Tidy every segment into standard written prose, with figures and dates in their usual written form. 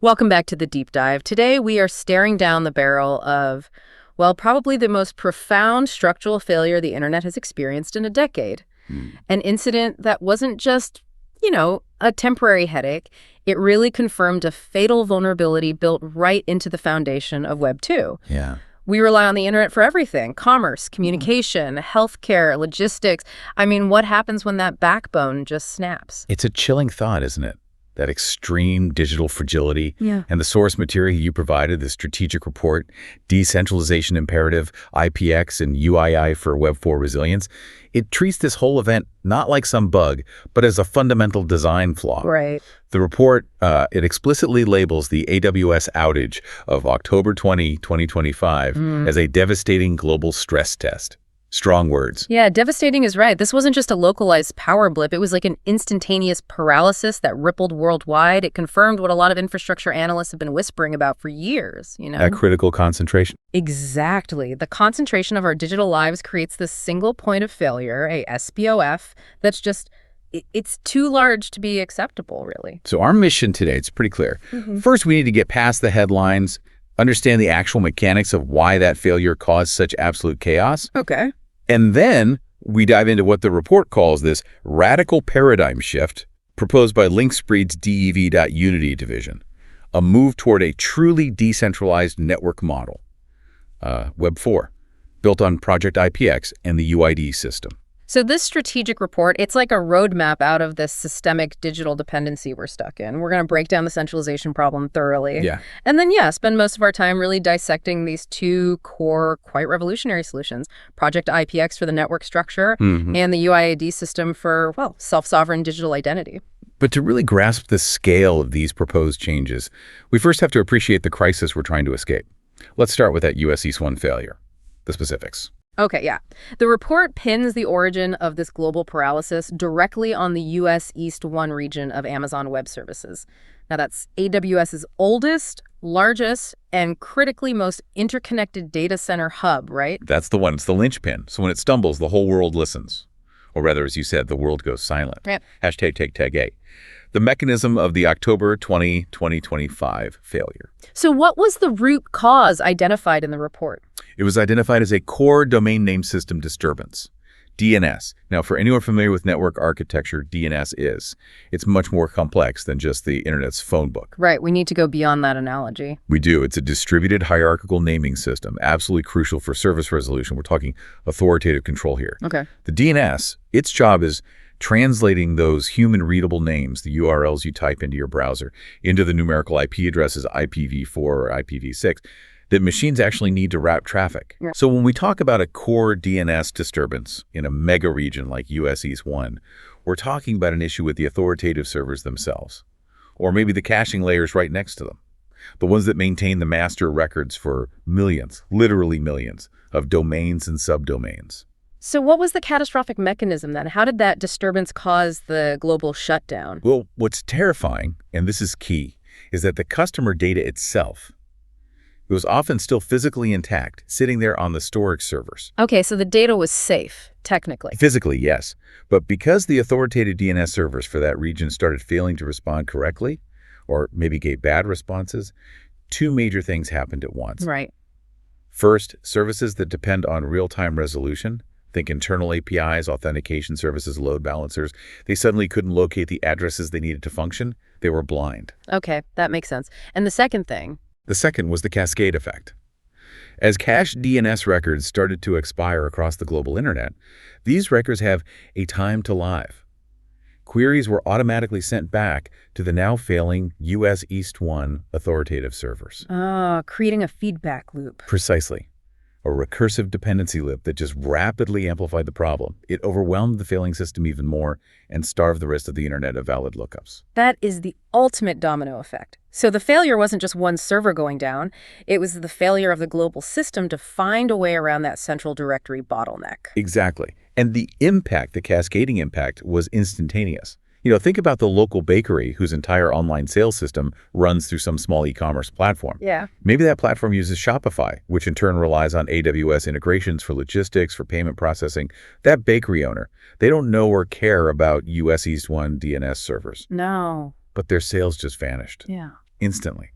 Welcome back to the deep dive. Today we are staring down the barrel of, well, probably the most profound structural failure the internet has experienced in a decade. An incident that wasn't just, a temporary headache. It really confirmed a fatal vulnerability built right into the foundation of Web 2. Yeah. We rely on the internet for everything: commerce, communication, healthcare, logistics. I mean, what happens when that backbone just snaps? It's a chilling thought, isn't it? That extreme digital fragility. Yeah. And the source material you provided, the strategic report, decentralization imperative, IPX, and UII for Web4 resilience, it treats this whole event not like some bug, but as a fundamental design flaw. Right. The report, it explicitly labels the AWS outage of October 20, 2025 as a devastating global stress test. Strong words. Yeah, devastating is right. This wasn't just a localized power blip. It was like an instantaneous paralysis that rippled worldwide. It confirmed what a lot of infrastructure analysts have been whispering about for years, At critical concentration. Exactly. The concentration of our digital lives creates this single point of failure, a SPOF, that's just, it's too large to be acceptable, really. So our mission today, it's pretty clear. First, we need to get past the headlines, understand the actual mechanics of why that failure caused such absolute chaos. Okay. And then we dive into what the report calls this radical paradigm shift proposed by Linkspreed's DEV.Unity division, a move toward a truly decentralized network model, Web4, built on Project IPX and the UIID system. So this strategic report, it's like a roadmap out of this systemic digital dependency we're stuck in. We're going to break down the centralization problem thoroughly. Yeah. And then, spend most of our time really dissecting these two core, quite revolutionary solutions: Project IPX for the network structure and the UIID system for, self-sovereign digital identity. But to really grasp the scale of these proposed changes, we first have to appreciate the crisis we're trying to escape. Let's start with that US East 1 failure, the specifics. Okay, yeah. The report pins the origin of this global paralysis directly on the U.S. East 1 region of Amazon Web Services. Now, that's AWS's oldest, largest, and critically most interconnected data center hub, right? That's the one. It's the linchpin. So when it stumbles, the whole world listens. Or rather, as you said, the world goes silent. Yep. #TagTag. The mechanism of the October 20, 2025 failure. So what was the root cause identified in the report? It was identified as a core domain name system disturbance, DNS. Now, for anyone familiar with network architecture, DNS is. It's much more complex than just the internet's phone book. Right. We need to go beyond that analogy. We do. It's a distributed hierarchical naming system, absolutely crucial for service resolution. We're talking authoritative control here. Okay. The DNS, its job is translating those human-readable names, the URLs you type into your browser, into the numerical IP addresses, IPv4 or IPv6, that machines actually need to route traffic. Yeah. So when we talk about a core DNS disturbance in a mega region like US East 1, we're talking about an issue with the authoritative servers themselves, or maybe the caching layers right next to them, the ones that maintain the master records for millions, literally millions, of domains and subdomains. So what was the catastrophic mechanism then? How did that disturbance cause the global shutdown? Well, what's terrifying, and this is key, is that the customer data itself, it was often still physically intact, sitting there on the storage servers. Okay, so the data was safe, technically. Physically, yes. But because the authoritative DNS servers for that region started failing to respond correctly, or maybe gave bad responses, two major things happened at once. Right. First, services that depend on real-time resolution, think internal APIs, authentication services, load balancers, they suddenly couldn't locate the addresses they needed to function. They were blind. Okay, that makes sense. And the second thing? The second was the cascade effect. As cached DNS records started to expire across the global internet, these records have a time to live. Queries were automatically sent back to the now failing US East 1 authoritative servers. Creating a feedback loop. Precisely. A recursive dependency loop that just rapidly amplified the problem. It overwhelmed the failing system even more and starved the rest of the internet of valid lookups. That is the ultimate domino effect. So the failure wasn't just one server going down. It was the failure of the global system to find a way around that central directory bottleneck. Exactly. And the impact, the cascading impact, was instantaneous. Think about the local bakery whose entire online sales system runs through some small e-commerce platform. Yeah. Maybe that platform uses Shopify, which in turn relies on AWS integrations for logistics, for payment processing. That bakery owner, they don't know or care about US East 1 DNS servers. No. But their sales just vanished. Yeah. instantly.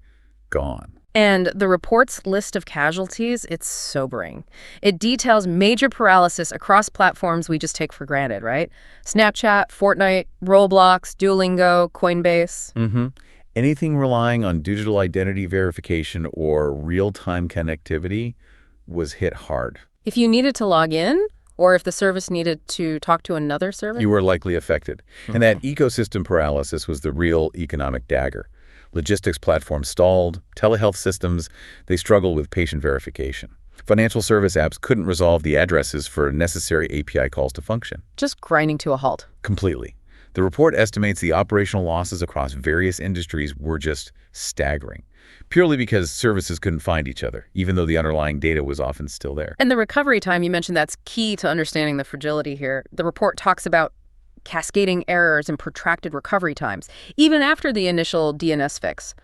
Gone. And the report's list of casualties, it's sobering. It details major paralysis across platforms we just take for granted, right? Snapchat, Fortnite, Roblox, Duolingo, Coinbase. Anything relying on digital identity verification or real-time connectivity was hit hard. If you needed to log in, or if the service needed to talk to another service? You were likely affected. And that ecosystem paralysis was the real economic dagger. Logistics platforms stalled, telehealth systems, they struggled with patient verification. Financial service apps couldn't resolve the addresses for necessary API calls to function. Just grinding to a halt. Completely. The report estimates the operational losses across various industries were just staggering, purely because services couldn't find each other, even though the underlying data was often still there. And the recovery time, you mentioned that's key to understanding the fragility here. The report talks about cascading errors and protracted recovery times, even after the initial DNS fix.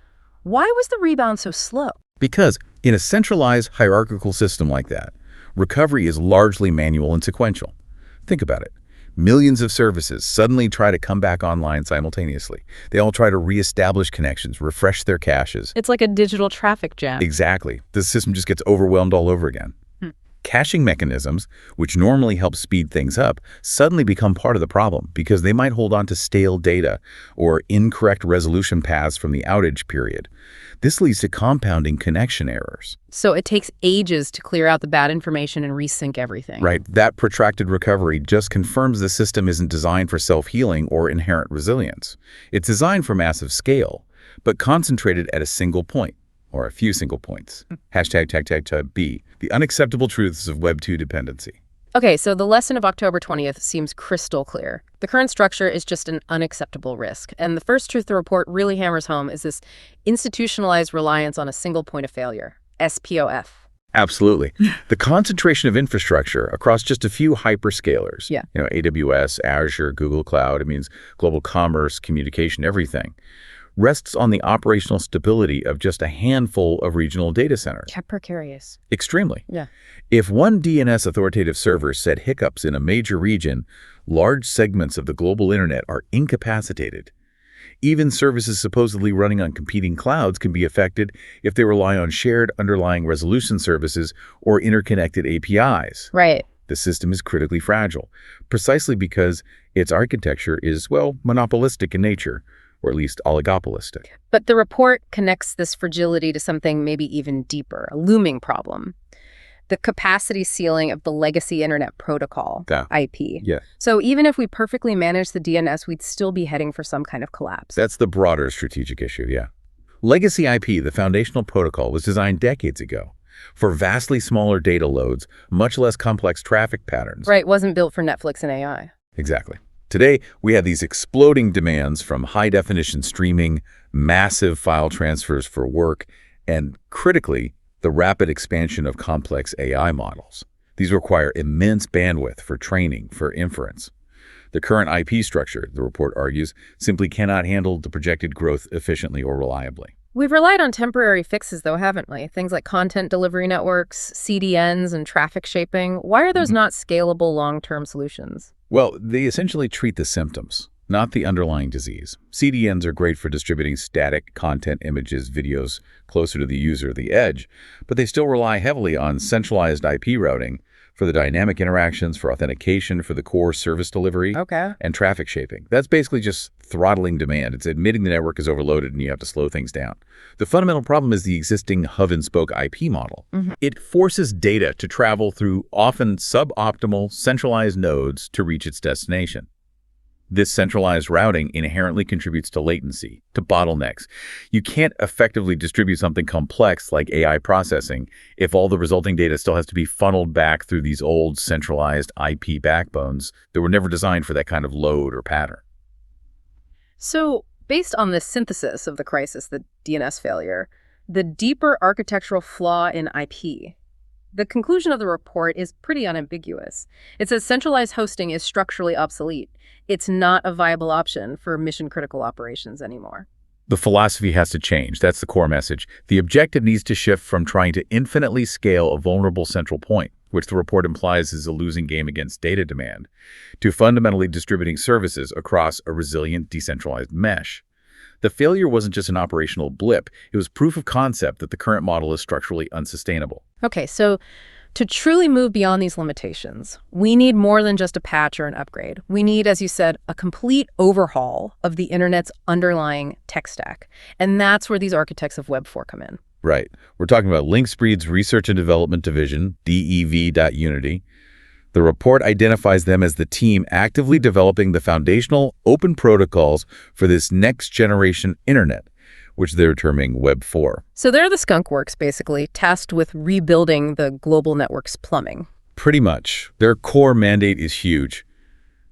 Why was the rebound so slow? Because in a centralized hierarchical system like that, recovery is largely manual and sequential. Think about it. Millions of services suddenly try to come back online simultaneously. They all try to reestablish connections, refresh their caches. It's like a digital traffic jam. Exactly. The system just gets overwhelmed all over again. Caching mechanisms, which normally help speed things up, suddenly become part of the problem because they might hold on to stale data or incorrect resolution paths from the outage period. This leads to compounding connection errors. So it takes ages to clear out the bad information and resync everything. Right. That protracted recovery just confirms the system isn't designed for self-healing or inherent resilience. It's designed for massive scale, but concentrated at a single point. Or a few single points. #B, the unacceptable truths of Web 2 dependency. Okay, so the lesson of October 20th seems crystal clear. The current structure is just an unacceptable risk. And the first truth the report really hammers home is this institutionalized reliance on a single point of failure, SPOF. Absolutely. The concentration of infrastructure across just a few hyperscalers, AWS, Azure, Google Cloud, it means global commerce, communication, everything, rests on the operational stability of just a handful of regional data centers. Precarious. Extremely. Yeah. If one DNS authoritative server set hiccups in a major region, large segments of the global internet are incapacitated. Even services supposedly running on competing clouds can be affected if they rely on shared underlying resolution services or interconnected APIs. Right. The system is critically fragile, precisely because its architecture is, well, monopolistic in nature, or at least oligopolistic. But the report connects this fragility to something maybe even deeper, a looming problem. The capacity ceiling of the legacy internet protocol, IP. Yeah. So even if we perfectly manage the DNS, we'd still be heading for some kind of collapse. That's the broader strategic issue, yeah. Legacy IP, the foundational protocol, was designed decades ago for vastly smaller data loads, much less complex traffic patterns. Right, wasn't built for Netflix and AI. Exactly. Today, we have these exploding demands from high-definition streaming, massive file transfers for work, and critically, the rapid expansion of complex AI models. These require immense bandwidth for training, for inference. The current IP structure, the report argues, simply cannot handle the projected growth efficiently or reliably. We've relied on temporary fixes, though, haven't we? Things like content delivery networks, CDNs, and traffic shaping. Why are those not scalable long-term solutions? Well, they essentially treat the symptoms, not the underlying disease. CDNs are great for distributing static content, images, videos closer to the user, the edge, but they still rely heavily on centralized IP routing for the dynamic interactions, for authentication, for the core service delivery, and traffic shaping. That's basically just throttling demand. It's admitting the network is overloaded and you have to slow things down. The fundamental problem is the existing hub-and-spoke IP model. It forces data to travel through often suboptimal centralized nodes to reach its destination. This centralized routing inherently contributes to latency, to bottlenecks. You can't effectively distribute something complex like AI processing if all the resulting data still has to be funneled back through these old centralized IP backbones that were never designed for that kind of load or pattern. So, based on this synthesis of the crisis, the DNS failure, the deeper architectural flaw in IP, the conclusion of the report is pretty unambiguous. It says centralized hosting is structurally obsolete. It's not a viable option for mission-critical operations anymore. The philosophy has to change. That's the core message. The objective needs to shift from trying to infinitely scale a vulnerable central point, which the report implies is a losing game against data demand, to fundamentally distributing services across a resilient, decentralized mesh. The failure wasn't just an operational blip. It was proof of concept that the current model is structurally unsustainable. Okay, so to truly move beyond these limitations, we need more than just a patch or an upgrade. We need, as you said, a complete overhaul of the internet's underlying tech stack. And that's where these architects of Web4 come in. Right. We're talking about Linkspreed's Research and Development Division, DEV.Unity. The report identifies them as the team actively developing the foundational open protocols for this next-generation internet, which they're terming Web4. So they're the skunkworks, basically, tasked with rebuilding the global network's plumbing. Pretty much. Their core mandate is huge.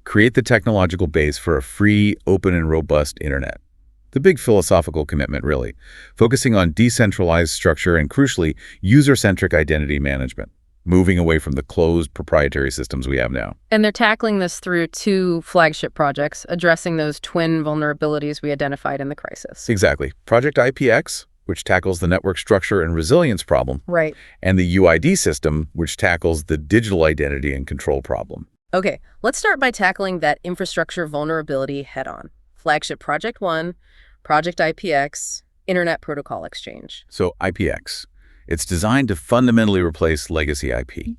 Create the technological base for a free, open, and robust internet. The big philosophical commitment, really, focusing on decentralized structure and, crucially, user-centric identity management, moving away from the closed proprietary systems we have now. And they're tackling this through 2 flagship projects, addressing those twin vulnerabilities we identified in the crisis. Exactly. Project IPX, which tackles the network structure and resilience problem. Right. And the UID system, which tackles the digital identity and control problem. Okay, let's start by tackling that infrastructure vulnerability head-on. Flagship Project 1, Project IPX, Internet Protocol Exchange. So IPX. It's designed to fundamentally replace legacy IP.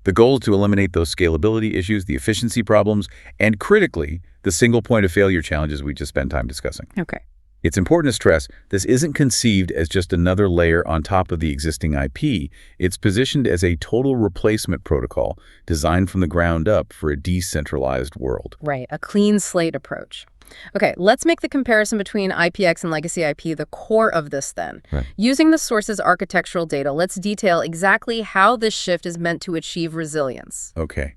The goal is to eliminate those scalability issues, the efficiency problems, and critically, the single point of failure challenges we just spent time discussing. Okay. It's important to stress this isn't conceived as just another layer on top of the existing IP. It's positioned as a total replacement protocol designed from the ground up for a decentralized world. Right, a clean slate approach. Okay, let's make the comparison between IPX and legacy IP the core of this then. Right. Using the source's architectural data, let's detail exactly how this shift is meant to achieve resilience. Okay.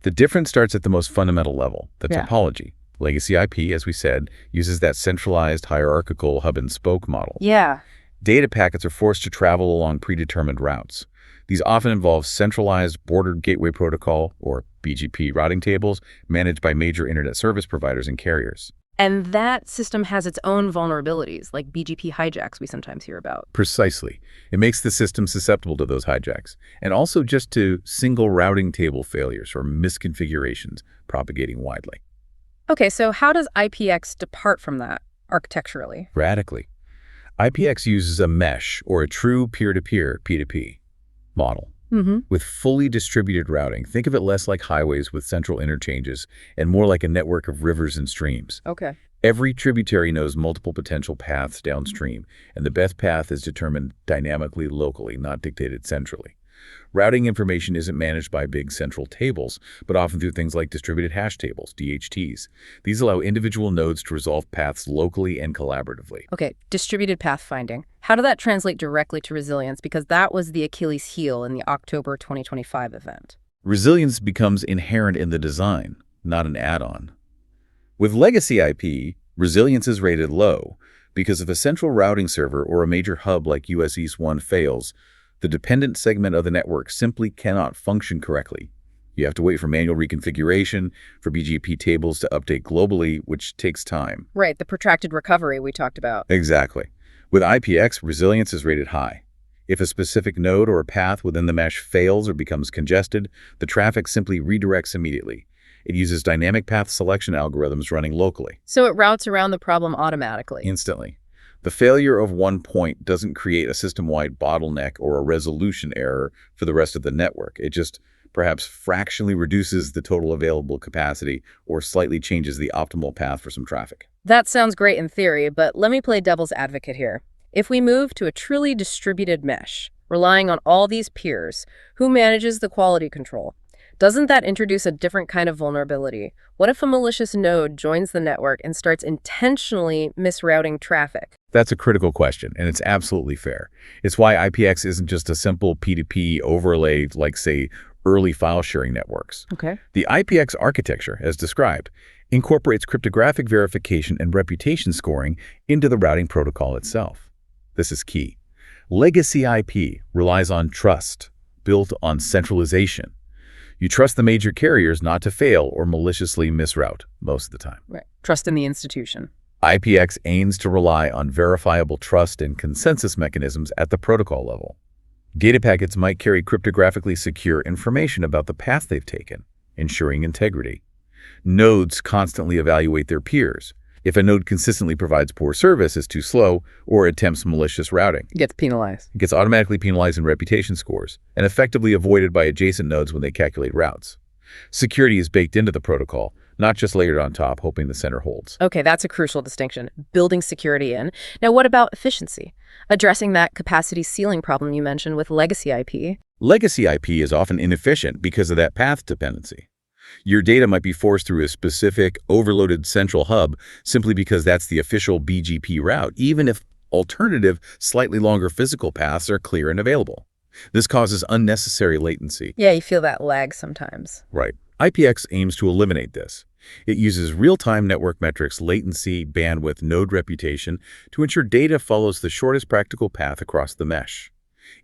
The difference starts at the most fundamental level, the topology. Legacy IP, as we said, uses that centralized hierarchical hub-and-spoke model. Yeah. Data packets are forced to travel along predetermined routes. These often involve centralized border gateway protocol, or BGP, routing tables managed by major internet service providers and carriers. And that system has its own vulnerabilities, like BGP hijacks we sometimes hear about. Precisely. It makes the system susceptible to those hijacks, and also just to single routing table failures or misconfigurations propagating widely. Okay, so how does IPX depart from that architecturally? Radically. IPX uses a mesh, or a true peer-to-peer, P2P, model. With fully distributed routing. Think of it less like highways with central interchanges and more like a network of rivers and streams. Okay. Every tributary knows multiple potential paths downstream, and the best path is determined dynamically locally, not dictated centrally. Routing information isn't managed by big central tables, but often through things like distributed hash tables, DHTs. These allow individual nodes to resolve paths locally and collaboratively. Okay, distributed pathfinding. How did that translate directly to resilience? Because that was the Achilles heel in the October 2025 event. Resilience becomes inherent in the design, not an add-on. With legacy IP, resilience is rated low because if a central routing server or a major hub like US East 1 fails, the dependent segment of the network simply cannot function correctly. You have to wait for manual reconfiguration, for BGP tables to update globally, which takes time. Right, the protracted recovery we talked about. Exactly. With IPX, resilience is rated high. If a specific node or a path within the mesh fails or becomes congested, the traffic simply redirects immediately. It uses dynamic path selection algorithms running locally. So it routes around the problem automatically. Instantly. The failure of one point doesn't create a system-wide bottleneck or a resolution error for the rest of the network. It just perhaps fractionally reduces the total available capacity or slightly changes the optimal path for some traffic. That sounds great in theory, but let me play devil's advocate here. If we move to a truly distributed mesh, relying on all these peers, who manages the quality control? Doesn't that introduce a different kind of vulnerability? What if a malicious node joins the network and starts intentionally misrouting traffic? That's a critical question, and it's absolutely fair. It's why IPX isn't just a simple P2P overlay like, say, early file sharing networks. Okay. The IPX architecture, as described, incorporates cryptographic verification and reputation scoring into the routing protocol itself. This is key. Legacy IP relies on trust, built on centralization. You trust the major carriers not to fail or maliciously misroute most of the time. Right. Trust in the institution. IPX aims to rely on verifiable trust and consensus mechanisms at the protocol level. Data packets might carry cryptographically secure information about the path they've taken, ensuring integrity. Nodes constantly evaluate their peers, If a node consistently provides poor service, is too slow, or attempts malicious routing, It gets penalized. it gets automatically penalized in reputation scores and effectively avoided by adjacent nodes when they calculate routes. Security is baked into the protocol, not just layered on top, hoping the center holds. Okay, that's a crucial distinction, building security in. Now, what about efficiency? Addressing that capacity ceiling problem you mentioned with legacy IP. Legacy IP is often inefficient because of that path dependency. Your data might be forced through a specific, overloaded central hub simply because that's the official BGP route, even if alternative, slightly longer physical paths are clear and available. This causes unnecessary latency. Yeah, you feel that lag sometimes. Right. IPX aims to eliminate this. It uses real-time network metrics, latency, bandwidth, node reputation to ensure data follows the shortest practical path across the mesh.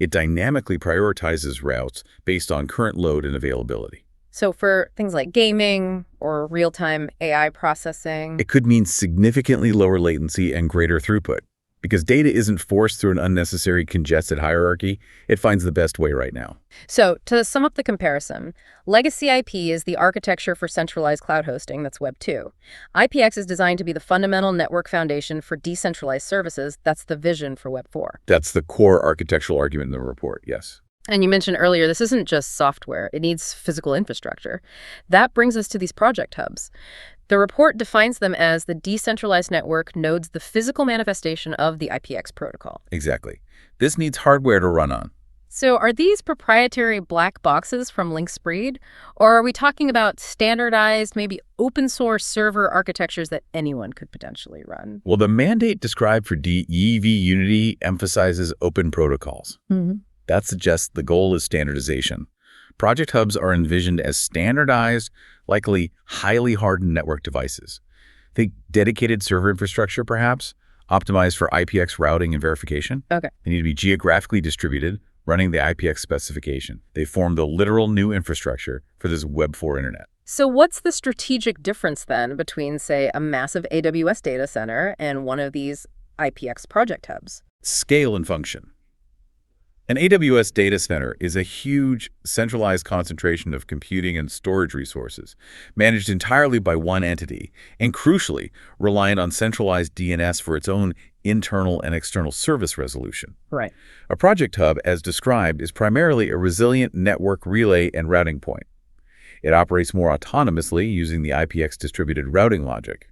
It dynamically prioritizes routes based on current load and availability. So for things like gaming or real-time AI processing. It could mean significantly lower latency and greater throughput. Because data isn't forced through an unnecessary congested hierarchy, it finds the best way right now. So to sum up the comparison, legacy IP is the architecture for centralized cloud hosting, that's Web 2. IPX is designed to be the fundamental network foundation for decentralized services, that's the vision for Web 4. That's the core architectural argument in the report, yes. And you mentioned earlier, this isn't just software, it needs physical infrastructure. That brings us to these project hubs. The report defines them as the decentralized network nodes the physical manifestation of the IPX protocol. Exactly. This needs hardware to run on. So are these proprietary black boxes from Linkspreed, or are we talking about standardized, maybe open source server architectures that anyone could potentially run? Well, the mandate described for DEV Unity emphasizes open protocols. That suggests the goal is standardization. Project hubs are envisioned as standardized, likely highly hardened network devices. Think dedicated server infrastructure, perhaps, optimized for IPX routing and verification. Okay. They need to be geographically distributed, running the IPX specification. They form the literal new infrastructure for this Web 4 internet. So what's the strategic difference then between, say, a massive AWS data center and one of these IPX project hubs? Scale and function. An AWS data center is a huge, centralized concentration of computing and storage resources, managed entirely by one entity, and crucially, reliant on centralized DNS for its own internal and external service resolution. Right. A project hub, as described, is primarily a resilient network relay and routing point. It operates more autonomously using the IPX distributed routing logic.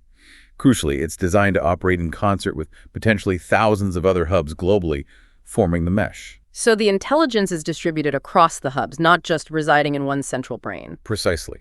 Crucially, it's designed to operate in concert with potentially thousands of other hubs globally, forming the mesh. So the intelligence is distributed across the hubs, not just residing in one central brain. Precisely.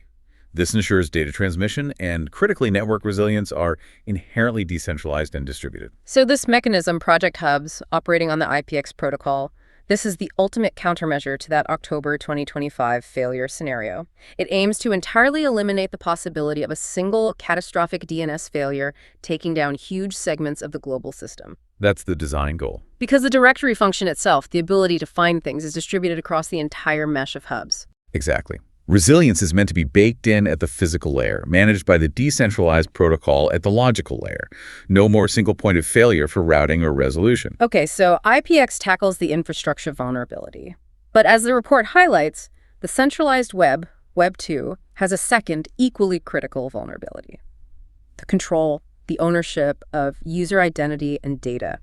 This ensures data transmission and, critically, network resilience are inherently decentralized and distributed. So this mechanism, project hubs, operating on the IPX protocol, this is the ultimate countermeasure to that October 2025 failure scenario. It aims to entirely eliminate the possibility of a single catastrophic DNS failure taking down huge segments of the global system. That's the design goal. Because the directory function itself, the ability to find things, is distributed across the entire mesh of hubs. Exactly. Resilience is meant to be baked in at the physical layer, managed by the decentralized protocol at the logical layer. No more single point of failure for routing or resolution. Okay, so IPX tackles the infrastructure vulnerability. But as the report highlights, the centralized web, Web 2, has a second, equally critical vulnerability: the control, the ownership of user identity and data.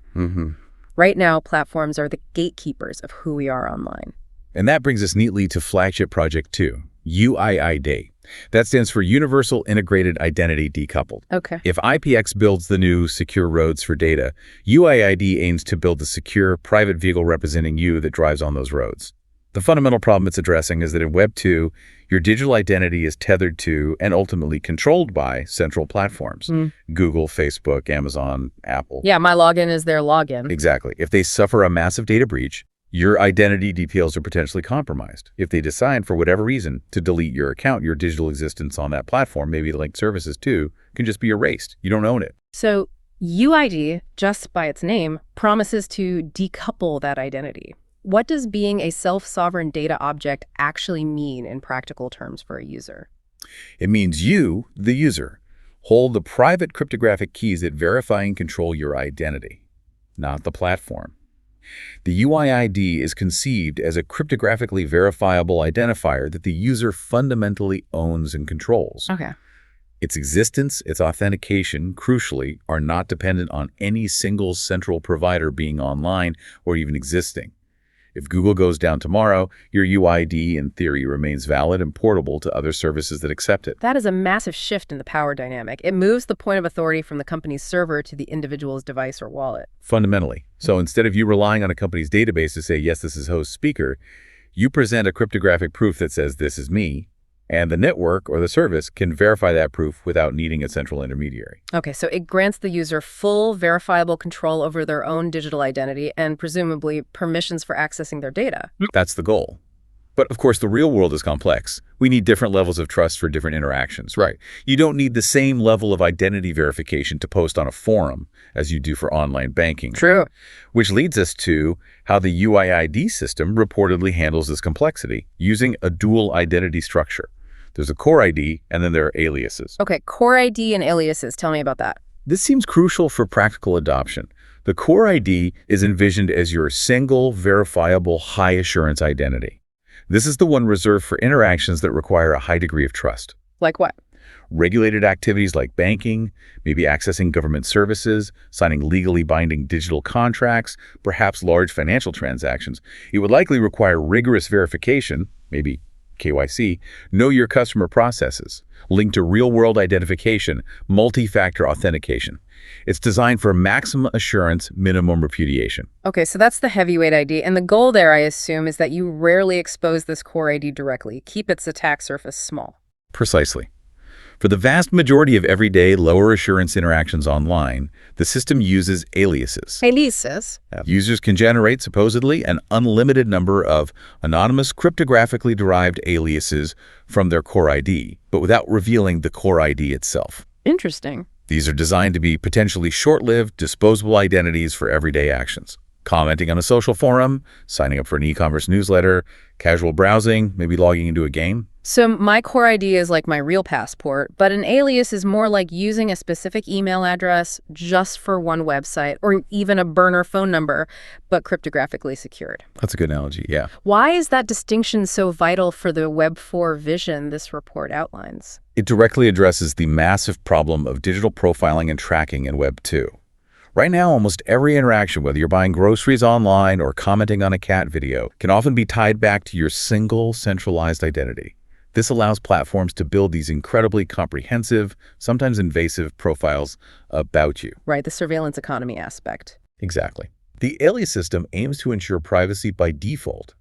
Right now, platforms are the gatekeepers of who we are online. And that brings us neatly to flagship project 2, UIID. That stands for Universal Integrated Identity Decoupled. Okay. If IPX builds the new secure roads for data, UIID aims to build the secure private vehicle representing you that drives on those roads. The fundamental problem it's addressing is that in Web 2, your digital identity is tethered to and ultimately controlled by central platforms. Google, Facebook, Amazon, Apple. Yeah, my login is their login. Exactly. If they suffer a massive data breach, your identity details are potentially compromised. If they decide, for whatever reason, to delete your account, your digital existence on that platform, maybe linked services too, can just be erased. You don't own it. So UID, just by its name, promises to decouple that identity. What does being a self-sovereign data object actually mean in practical terms for a user? It means you, the user, hold the private cryptographic keys that verify and control your identity, not the platform. The UIID is conceived as a cryptographically verifiable identifier that the user fundamentally owns and controls. Okay. Its existence, its authentication, crucially, are not dependent on any single central provider being online or even existing. If Google goes down tomorrow, your UID, in theory, remains valid and portable to other services that accept it. That is a massive shift in the power dynamic. It moves the point of authority from the company's server to the individual's device or wallet. Fundamentally. So instead of you relying on a company's database to say, yes, this is host speaker, you present a cryptographic proof that says, this is me, and the network or the service can verify that proof without needing a central intermediary. Okay, so it grants the user full verifiable control over their own digital identity and presumably permissions for accessing their data. That's the goal. But of course, the real world is complex. We need different levels of trust for different interactions, right? You don't need the same level of identity verification to post on a forum as you do for online banking. True. Which leads us to how the UIID system reportedly handles this complexity using a dual identity structure. There's a core ID, and then there are aliases. Okay, core ID and aliases. Tell me about that. This seems crucial for practical adoption. The core ID is envisioned as your single, verifiable, high-assurance identity. This is the one reserved for interactions that require a high degree of trust. Like what? Regulated activities like banking, maybe accessing government services, signing legally binding digital contracts, perhaps large financial transactions. It would likely require rigorous verification, maybe KYC, know your customer processes, linked to real-world identification, multi-factor authentication. It's designed for maximum assurance, minimum repudiation. Okay, so that's the heavyweight ID. And the goal there, I assume, is that you rarely expose this core ID directly. Keep its attack surface small. Precisely. For the vast majority of everyday lower assurance interactions online, the system uses aliases. Aliases? Users can generate, supposedly, an unlimited number of anonymous, cryptographically derived aliases from their core ID, but without revealing the core ID itself. Interesting. These are designed to be potentially short-lived, disposable identities for everyday actions. Commenting on a social forum, signing up for an e-commerce newsletter, casual browsing, maybe logging into a game. So my core ID is like my real passport, but an alias is more like using a specific email address just for one website, or even a burner phone number, but cryptographically secured. That's a good analogy, yeah. Why is that distinction so vital for the Web4 vision this report outlines? It directly addresses the massive problem of digital profiling and tracking in Web2. Right now, almost every interaction, whether you're buying groceries online or commenting on a cat video, can often be tied back to your single centralized identity. This allows platforms to build these incredibly comprehensive, sometimes invasive profiles about you. Right, the surveillance economy aspect. Exactly. The alias system aims to ensure privacy by default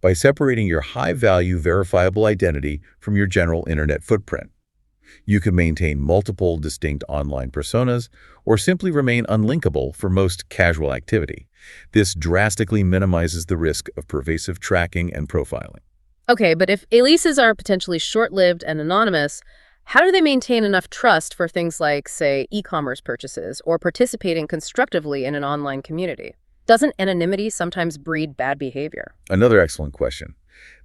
by separating your high-value verifiable identity from your general internet footprint. You can maintain multiple distinct online personas or simply remain unlinkable for most casual activity. This drastically minimizes the risk of pervasive tracking and profiling. Okay, but if aliases are potentially short-lived and anonymous, how do they maintain enough trust for things like, say, e-commerce purchases or participating constructively in an online community? Doesn't anonymity sometimes breed bad behavior? Another excellent question.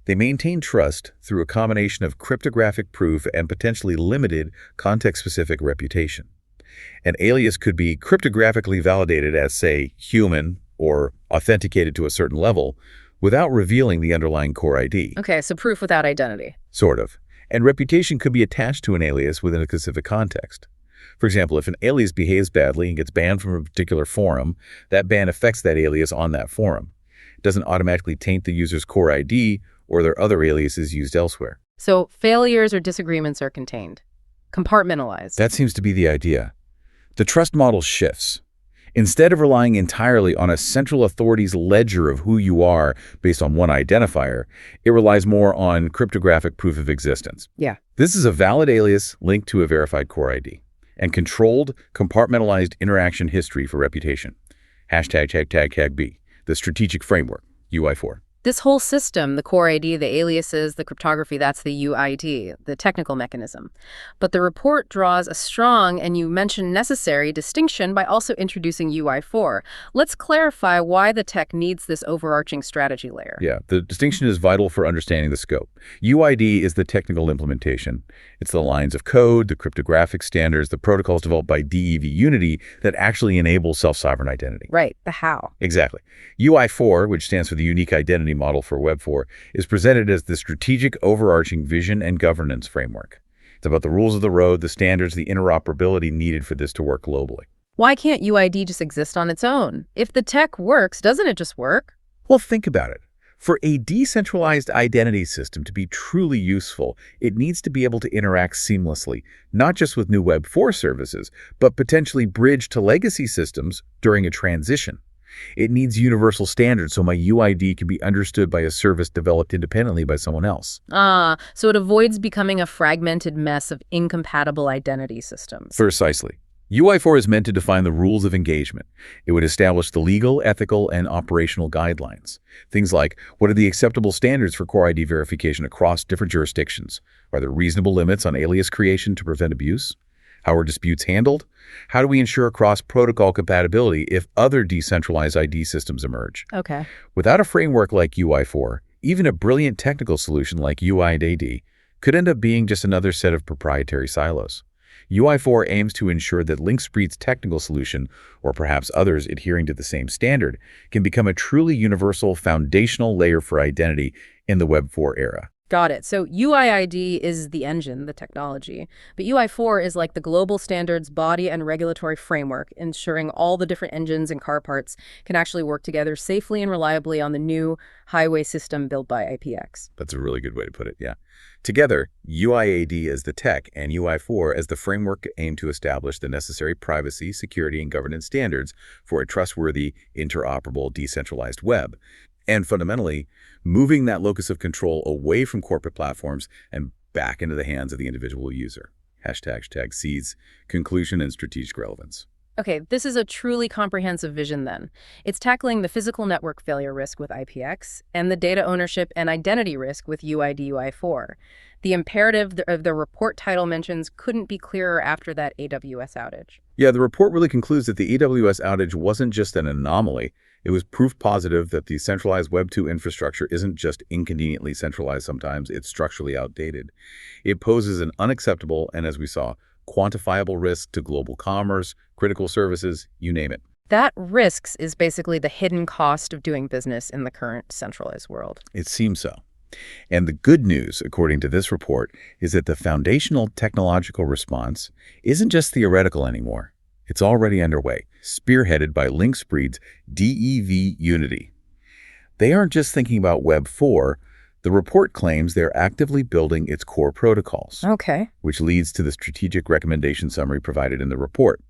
They maintain trust through a combination of cryptographic proof and potentially limited context-specific reputation. An alias could be cryptographically validated as, say, human or authenticated to a certain level without revealing the underlying core ID. Okay, so proof without identity. Sort of. And reputation could be attached to an alias within a specific context. For example, if an alias behaves badly and gets banned from a particular forum, that ban affects that alias on that forum. It doesn't automatically taint the user's core ID or their other aliases used elsewhere. So failures or disagreements are contained, compartmentalized. That seems to be the idea. The trust model shifts. Instead of relying entirely on a central authority's ledger of who you are based on one identifier, it relies more on cryptographic proof of existence. Yeah. This is a valid alias linked to a verified core ID and controlled, compartmentalized interaction history for reputation. ###B, the strategic framework, UI4. This whole system, the core ID, the aliases, the cryptography, that's the UID, the technical mechanism. But the report draws a strong, and you mentioned necessary, distinction by also introducing UI4. Let's clarify why the tech needs this overarching strategy layer. Yeah, the distinction is vital for understanding the scope. UID is the technical implementation. It's the lines of code, the cryptographic standards, the protocols developed by DEV Unity that actually enable self-sovereign identity. Right, the how. Exactly. UI4, which stands for the Unique Identity Model for Web4, is presented as the strategic overarching vision and governance framework. It's about the rules of the road, the standards, the interoperability needed for this to work globally. Why can't UID just exist on its own? If the tech works, doesn't it just work? Well, think about it. For a decentralized identity system to be truly useful, it needs to be able to interact seamlessly, not just with new Web4 services, but potentially bridge to legacy systems during a transition. It needs universal standards so my UID can be understood by a service developed independently by someone else. So it avoids becoming a fragmented mess of incompatible identity systems. Precisely. UI4 is meant to define the rules of engagement. It would establish the legal, ethical, and operational guidelines. Things like, what are the acceptable standards for core ID verification across different jurisdictions? Are there reasonable limits on alias creation to prevent abuse? How are disputes handled? How do we ensure cross-protocol compatibility if other decentralized ID systems emerge? Okay. Without a framework like UI4, even a brilliant technical solution like UIID could end up being just another set of proprietary silos. UI4 aims to ensure that Linkspreed's technical solution, or perhaps others adhering to the same standard, can become a truly universal foundational layer for identity in the Web4 era. Got it. So UIID is the engine, the technology, but UI4 is like the global standards body and regulatory framework, ensuring all the different engines and car parts can actually work together safely and reliably on the new highway system built by IPX. That's a really good way to put it, yeah. Together, UIID as the tech and UI4 as the framework aim to establish the necessary privacy, security, and governance standards for a trustworthy, interoperable, decentralized web. And fundamentally, moving that locus of control away from corporate platforms and back into the hands of the individual user. #tag seeds, conclusion, and strategic relevance. Okay, this is a truly comprehensive vision then. It's tackling the physical network failure risk with IPX and the data ownership and identity risk with UID UI4. The imperative of the report title mentions couldn't be clearer after that AWS outage. Yeah, the report really concludes that the AWS outage wasn't just an anomaly. It was proof positive that the centralized Web2 infrastructure isn't just inconveniently centralized sometimes, it's structurally outdated. It poses an unacceptable and, as we saw, quantifiable risk to global commerce, critical services, you name it. That risks is basically the hidden cost of doing business in the current centralized world. It seems so. And the good news, according to this report, is that the foundational technological response isn't just theoretical anymore. It's already underway, spearheaded by Linkspreed's DEV Unity. They aren't just thinking about Web4. The report claims they're actively building its core protocols. Okay. Which leads to the strategic recommendation summary provided in the report.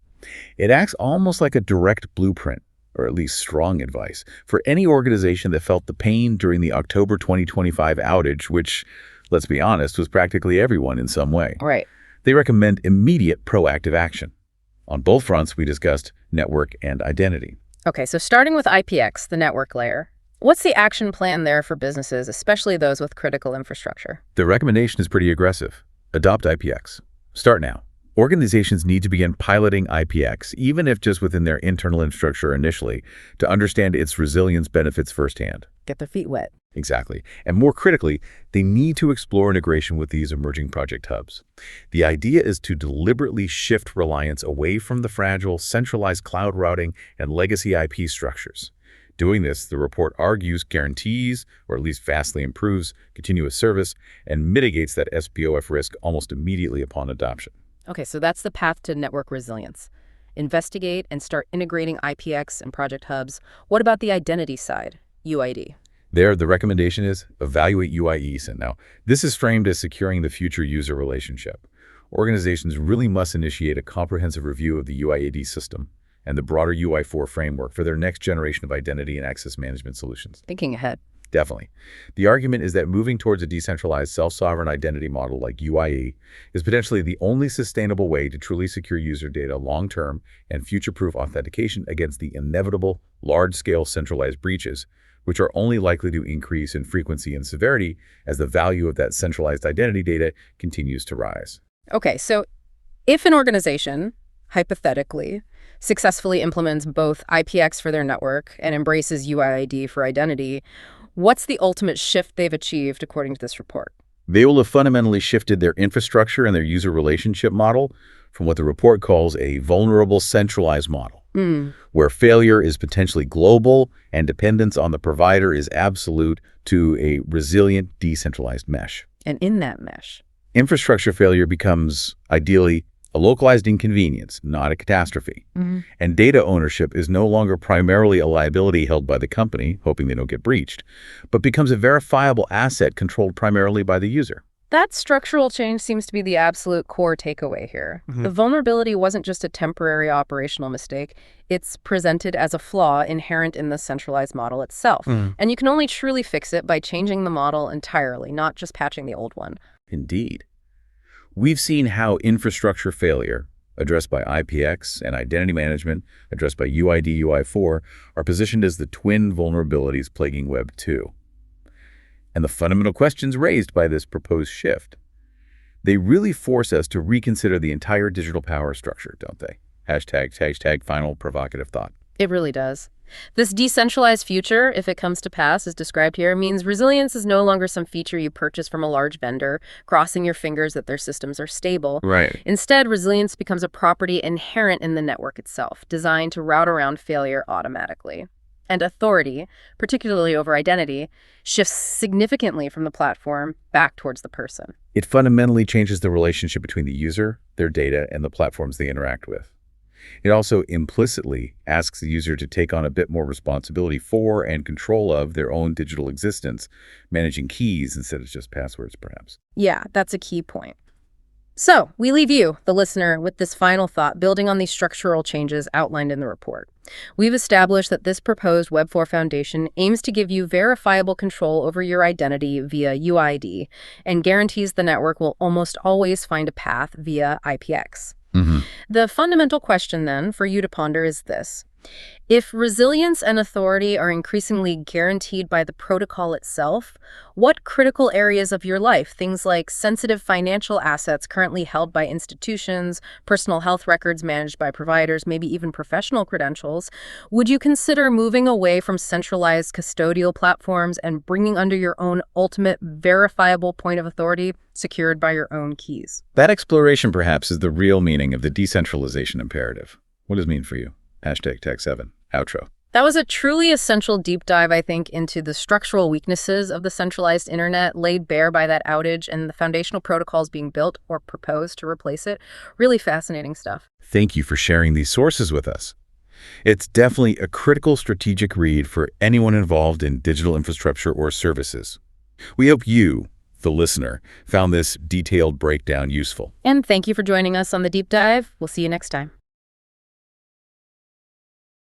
It acts almost like a direct blueprint, or at least strong advice, for any organization that felt the pain during the October 2025 outage, which, let's be honest, was practically everyone in some way. Right. They recommend immediate proactive action. On both fronts, we discussed network and identity. Okay, so starting with IPX, the network layer, what's the action plan there for businesses, especially those with critical infrastructure? The recommendation is pretty aggressive. Adopt IPX. Start now. Organizations need to begin piloting IPX, even if just within their internal infrastructure initially, to understand its resilience benefits firsthand. Get their feet wet. Exactly. And more critically, they need to explore integration with these emerging project hubs. The idea is to deliberately shift reliance away from the fragile, centralized cloud routing and legacy IP structures. Doing this, the report argues guarantees, or at least vastly improves, continuous service and mitigates that SPOF risk almost immediately upon adoption. Okay, so that's the path to network resilience. Investigate and start integrating IPX and project hubs. What about the identity side, UID? There, the recommendation is evaluate UIEs. Now, this is framed as securing the future user relationship. Organizations really must initiate a comprehensive review of the UIID system and the broader UI4 framework for their next generation of identity and access management solutions. Thinking ahead. Definitely. The argument is that moving towards a decentralized self-sovereign identity model like UIE is potentially the only sustainable way to truly secure user data long-term and future-proof authentication against the inevitable large-scale centralized breaches, which are only likely to increase in frequency and severity as the value of that centralized identity data continues to rise. Okay, so if an organization, hypothetically, successfully implements both IPX for their network and embraces UIID for identity, what's the ultimate shift they've achieved according to this report? They will have fundamentally shifted their infrastructure and their user relationship model from what the report calls a vulnerable centralized model, where failure is potentially global and dependence on the provider is absolute, to a resilient decentralized mesh. And in that mesh, Infrastructure failure becomes, ideally, a localized inconvenience, not a catastrophe. And data ownership is no longer primarily a liability held by the company, hoping they don't get breached, but becomes a verifiable asset controlled primarily by the user. That structural change seems to be the absolute core takeaway here. The vulnerability wasn't just a temporary operational mistake. It's presented as a flaw inherent in the centralized model itself. And you can only truly fix it by changing the model entirely, not just patching the old one. Indeed. We've seen how infrastructure failure, addressed by IPX, and identity management, addressed by UID, UI4, are positioned as the twin vulnerabilities plaguing Web 2. And the fundamental questions raised by this proposed shift, they really force us to reconsider the entire digital power structure, don't they? Hashtag final provocative thought. It really does. This decentralized future, if it comes to pass, as described here, means resilience is no longer some feature you purchase from a large vendor, crossing your fingers that their systems are stable. Right. Instead, resilience becomes a property inherent in the network itself, designed to route around failure automatically. And authority, particularly over identity, shifts significantly from the platform back towards the person. It fundamentally changes the relationship between the user, their data, and the platforms they interact with. It also implicitly asks the user to take on a bit more responsibility for and control of their own digital existence, managing keys instead of just passwords, perhaps. Yeah, that's a key point. So, we leave you, the listener, with this final thought, building on these structural changes outlined in the report. We've established that this proposed Web4 foundation aims to give you verifiable control over your identity via UID and guarantees the network will almost always find a path via IPX. The fundamental question, then, for you to ponder is this. If resilience and authority are increasingly guaranteed by the protocol itself, what critical areas of your life, things like sensitive financial assets currently held by institutions, personal health records managed by providers, maybe even professional credentials, would you consider moving away from centralized custodial platforms and bringing under your own ultimate verifiable point of authority secured by your own keys? That exploration, perhaps, is the real meaning of the decentralization imperative. What does it mean for you? #Tech7. Outro. That was a truly essential deep dive, I think, into the structural weaknesses of the centralized internet laid bare by that outage and the foundational protocols being built or proposed to replace it. Really fascinating stuff. Thank you for sharing these sources with us. It's definitely a critical strategic read for anyone involved in digital infrastructure or services. We hope you, the listener, found this detailed breakdown useful. And thank you for joining us on the deep dive. We'll see you next time.